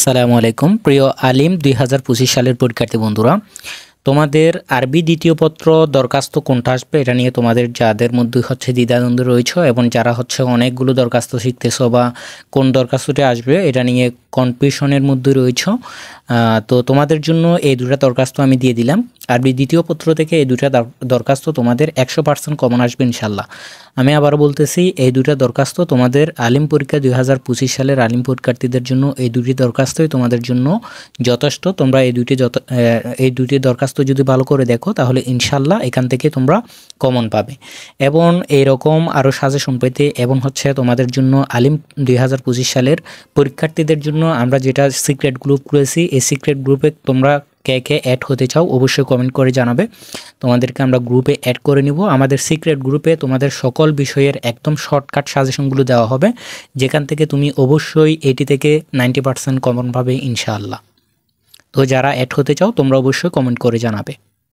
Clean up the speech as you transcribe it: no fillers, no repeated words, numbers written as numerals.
আসসালামু আলাইকুম প্রিয় আলিম 2025 সালের পরীক্ষার্থী বন্ধুরা, তোমাদের আরবি দ্বিতীয় পত্র দরখাস্ত কোনটা আসবে এটা নিয়ে তোমাদের যাদের মধ্যে দ্বিধাদ্বন্দ্ব রয়েছে এবং যারা অনেকগুলো দরখাস্ত শিখতেছো বা কোন দরখাস্তটি আসবে এটা নিয়ে কনফিউশনের মধ্যে রয়েছে। তো তোমাদের জন্য এই দুটো দরখাস্ত আমি দিয়ে দিলাম। আরবি দ্বিতীয় পত্র থেকে এই দুটো দরখাস্ত তোমাদের 100% কমন আসবে ইনশাল্লাহ। আমি আবার বলতেছি, এই দুটো দরখাস্ত তোমাদের আলিম পরীক্ষা 2025 সালের আলিম পরীক্ষার্থীদের জন্য এই দুটি দরখাস্তই তোমাদের জন্য যথেষ্ট। তোমরা এই দুটি দরখাস্ত যদি ভালো করে দেখো তাহলে ইনশাল্লাহ এখান থেকে তোমরা কমন পাবে। এবং এইরকম আরও সাজেশন পেতে এবং তোমাদের জন্য আলিম 2025 সালের পরীক্ষার্থীদের জন্য আমরা যেটা সিক্রেট গ্রুপ করেছি, এই সিক্রেট গ্রুপে তোমরা কে কে অ্যাড হতে চাও অবশ্যই কমেন্ট করে জানাবে। তোমাদেরকে আমরা গ্রুপে অ্যাড করে নিব। আমাদের সিক্রেট গ্রুপে তোমাদের সকল বিষয়ের একদম শর্টকাট সাজেশনগুলো দেওয়া হবে, যেখান থেকে তুমি অবশ্যই 80 থেকে 90% কমন পাবে ইনশাআল্লাহ। তো যারা অ্যাড হতে চাও তোমরা অবশ্যই কমেন্ট করে জানাবে।